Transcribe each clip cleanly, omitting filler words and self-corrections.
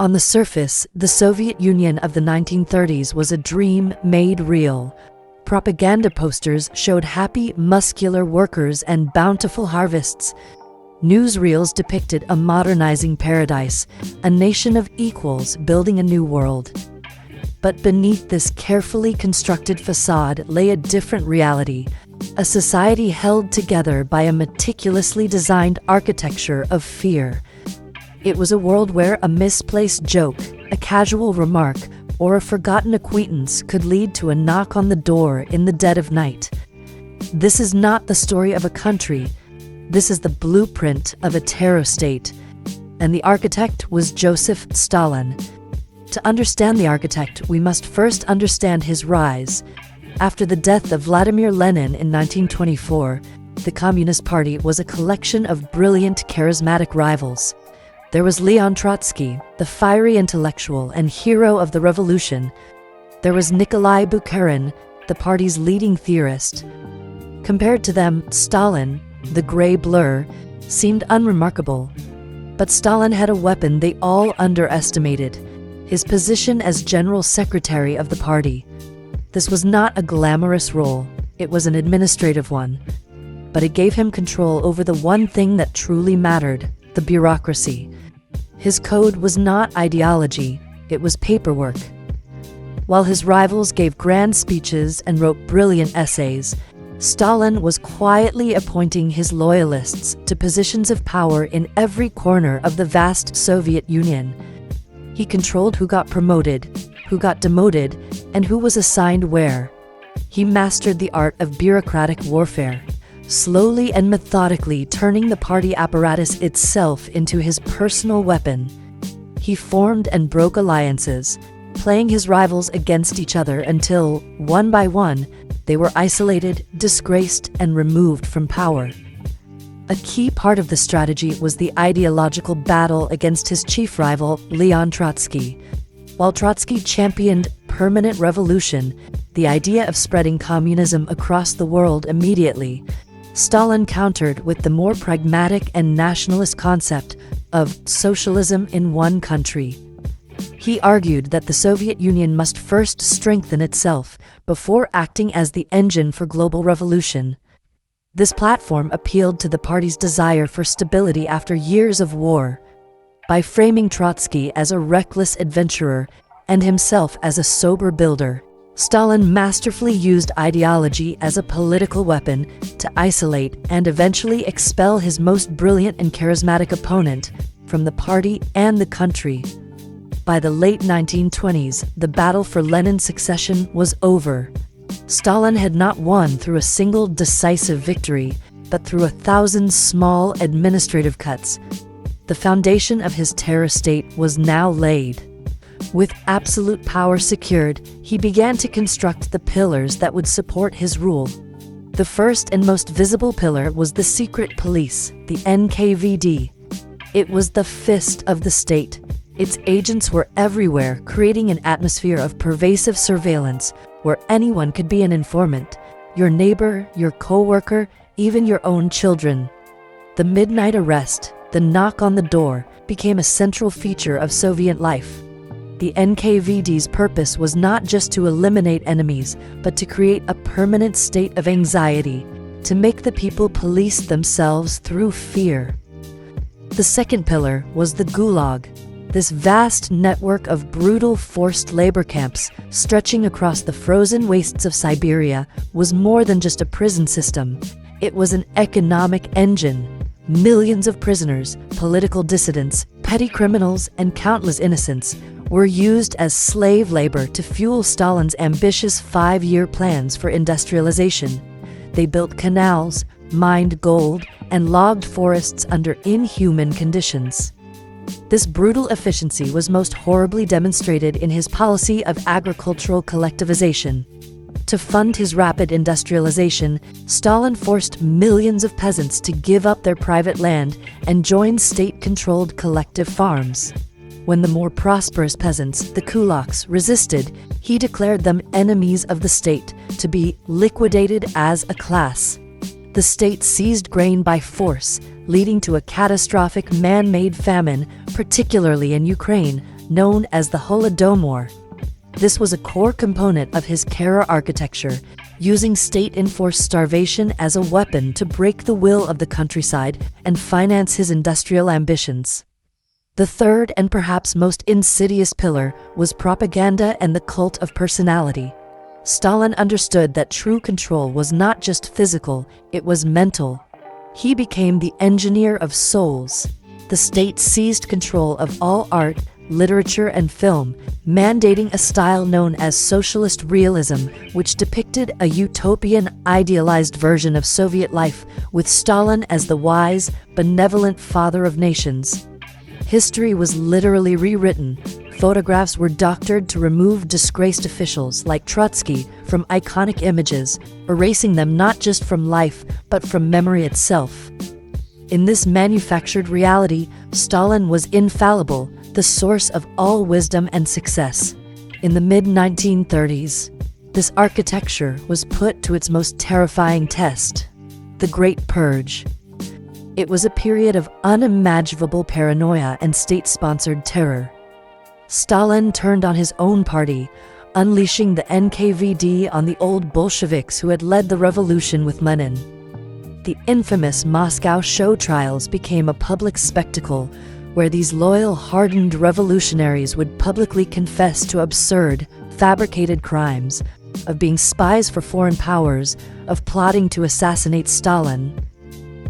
On the surface, the Soviet Union of the 1930s was a dream made real. Propaganda posters showed happy, muscular workers and bountiful harvests. Newsreels depicted a modernizing paradise, a nation of equals building a new world. But beneath this carefully constructed facade lay a different reality, a society held together by a meticulously designed architecture of fear. It was a world where a misplaced joke, a casual remark, or a forgotten acquaintance could lead to a knock on the door in the dead of night. This is not the story of a country. This is the blueprint of a terror state. And the architect was Joseph Stalin. To understand the architect, we must first understand his rise. After the death of Vladimir Lenin in 1924, the Communist Party was a collection of brilliant, charismatic rivals. There was Leon Trotsky, the fiery intellectual and hero of the revolution. There was Nikolai Bukharin, the party's leading theorist. Compared to them, Stalin, the gray blur, seemed unremarkable. But Stalin had a weapon they all underestimated: his position as General Secretary of the party. This was not a glamorous role, it was an administrative one. But it gave him control over the one thing that truly mattered: the bureaucracy. His code was not ideology, it was paperwork. While his rivals gave grand speeches and wrote brilliant essays, Stalin was quietly appointing his loyalists to positions of power in every corner of the vast Soviet Union. He controlled who got promoted, who got demoted, and who was assigned where. He mastered the art of bureaucratic warfare, slowly and methodically turning the party apparatus itself into his personal weapon. He formed and broke alliances, playing his rivals against each other until, one by one, they were isolated, disgraced, and removed from power. A key part of the strategy was the ideological battle against his chief rival, Leon Trotsky. While Trotsky championed permanent revolution, the idea of spreading communism across the world immediately, Stalin countered with the more pragmatic and nationalist concept of socialism in one country. He argued that the Soviet Union must first strengthen itself before acting as the engine for global revolution. This platform appealed to the party's desire for stability after years of war. By framing Trotsky as a reckless adventurer and himself as a sober builder, Stalin masterfully used ideology as a political weapon to isolate and eventually expel his most brilliant and charismatic opponent from the party and the country. By the late 1920s, the battle for Lenin's succession was over. Stalin had not won through a single decisive victory, but through 1,000 small administrative cuts. The foundation of his terror state was now laid. With absolute power secured, he began to construct the pillars that would support his rule. The first and most visible pillar was the secret police, the NKVD. It was the fist of the state. Its agents were everywhere, creating an atmosphere of pervasive surveillance where anyone could be an informant: your neighbor, your co-worker, even your own children. The midnight arrest, the knock on the door, became a central feature of Soviet life. The NKVD's purpose was not just to eliminate enemies, but to create a permanent state of anxiety, to make the people police themselves through fear. The second pillar was the Gulag. This vast network of brutal forced labor camps stretching across the frozen wastes of Siberia was more than just a prison system. It was an economic engine. Millions of prisoners, political dissidents, petty criminals, and countless innocents were used as slave labor to fuel Stalin's ambitious 5-year plans for industrialization. They built canals, mined gold, and logged forests under inhuman conditions. This brutal efficiency was most horribly demonstrated in his policy of agricultural collectivization. To fund his rapid industrialization, Stalin forced millions of peasants to give up their private land and join state-controlled collective farms. When the more prosperous peasants, the kulaks, resisted, he declared them enemies of the state, to be liquidated as a class. The state seized grain by force, leading to a catastrophic man-made famine, particularly in Ukraine, known as the Holodomor. This was a core component of his terror architecture, using state-enforced starvation as a weapon to break the will of the countryside and finance his industrial ambitions. The third and perhaps most insidious pillar was propaganda and the cult of personality. Stalin understood that true control was not just physical, it was mental. He became the engineer of souls. The state seized control of all art, literature, and film, mandating a style known as socialist realism, which depicted a utopian, idealized version of Soviet life, with Stalin as the wise, benevolent father of nations. History was literally rewritten. Photographs were doctored to remove disgraced officials like Trotsky from iconic images, erasing them not just from life, but from memory itself. In this manufactured reality, Stalin was infallible, the source of all wisdom and success. In the mid-1930s, this architecture was put to its most terrifying test, the Great Purge. It was a period of unimaginable paranoia and state-sponsored terror. Stalin turned on his own party, unleashing the NKVD on the old Bolsheviks who had led the revolution with Lenin. The infamous Moscow show trials became a public spectacle where these loyal, hardened revolutionaries would publicly confess to absurd, fabricated crimes, of being spies for foreign powers, of plotting to assassinate Stalin.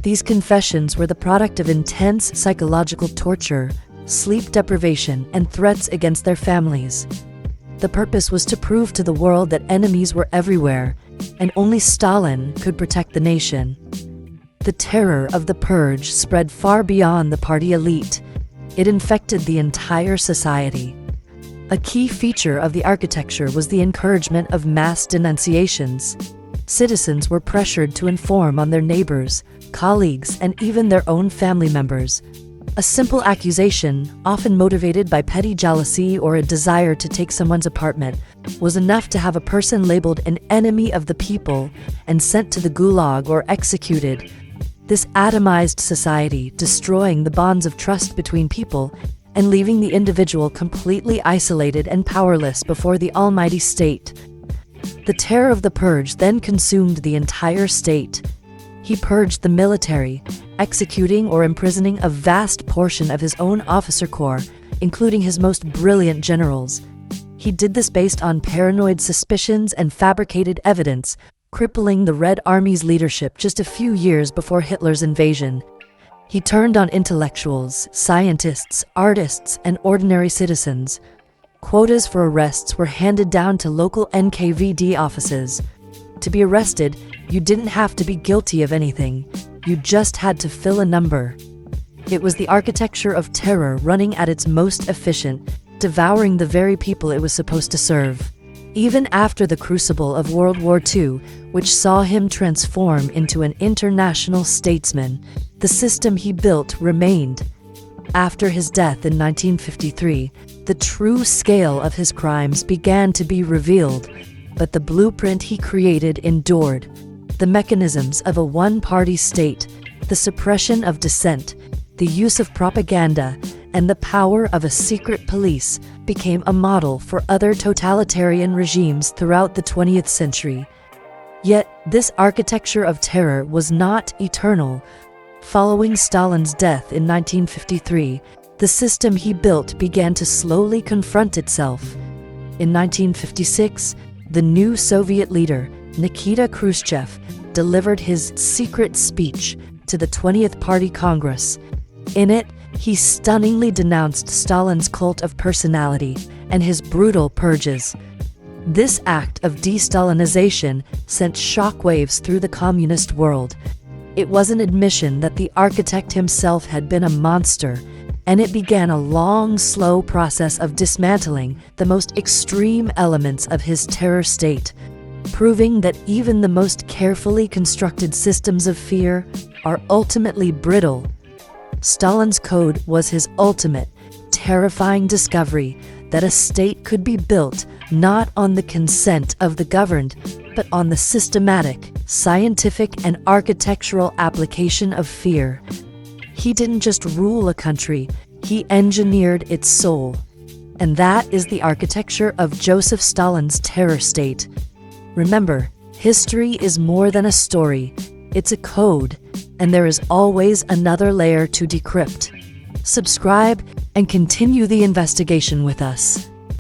These confessions were the product of intense psychological torture, sleep deprivation, and threats against their families. The purpose was to prove to the world that enemies were everywhere, and only Stalin could protect the nation. The terror of the purge spread far beyond the party elite. It infected the entire society. A key feature of the architecture was the encouragement of mass denunciations. Citizens were pressured to inform on their neighbors, colleagues, and even their own family members. A simple accusation, often motivated by petty jealousy or a desire to take someone's apartment, was enough to have a person labeled an enemy of the people and sent to the Gulag or executed. This atomized society, destroying the bonds of trust between people and leaving the individual completely isolated and powerless before the almighty state. The terror of the purge then consumed the entire state. He purged the military, executing or imprisoning a vast portion of his own officer corps, including his most brilliant generals. He did this based on paranoid suspicions and fabricated evidence, crippling the Red Army's leadership just a few years before Hitler's invasion. He turned on intellectuals, scientists, artists, and ordinary citizens. Quotas for arrests were handed down to local NKVD offices. To be arrested, you didn't have to be guilty of anything. You just had to fill a number. It was the architecture of terror running at its most efficient, devouring the very people it was supposed to serve. Even after the crucible of World War II, which saw him transform into an international statesman, the system he built remained. After his death in 1953, the true scale of his crimes began to be revealed, but the blueprint he created endured. The mechanisms of a one-party state, the suppression of dissent, the use of propaganda, and the power of a secret police became a model for other totalitarian regimes throughout the 20th century. Yet, this architecture of terror was not eternal. Following Stalin's death in 1953, the system he built began to slowly confront itself. In 1956, the new Soviet leader, Nikita Khrushchev, delivered his secret speech to the 20th Party Congress. In it, he stunningly denounced Stalin's cult of personality and his brutal purges. This act of de-Stalinization sent shockwaves through the communist world. It was an admission that the architect himself had been a monster, and it began a long, slow process of dismantling the most extreme elements of his terror state, proving that even the most carefully constructed systems of fear are ultimately brittle. Stalin's code was his ultimate, terrifying discovery that a state could be built not on the consent of the governed, but on the systematic, scientific, and architectural application of fear. He didn't just rule a country, he engineered its soul. And that is the architecture of Joseph Stalin's terror state. Remember, history is more than a story. It's a code, and there is always another layer to decrypt. Subscribe and continue the investigation with us.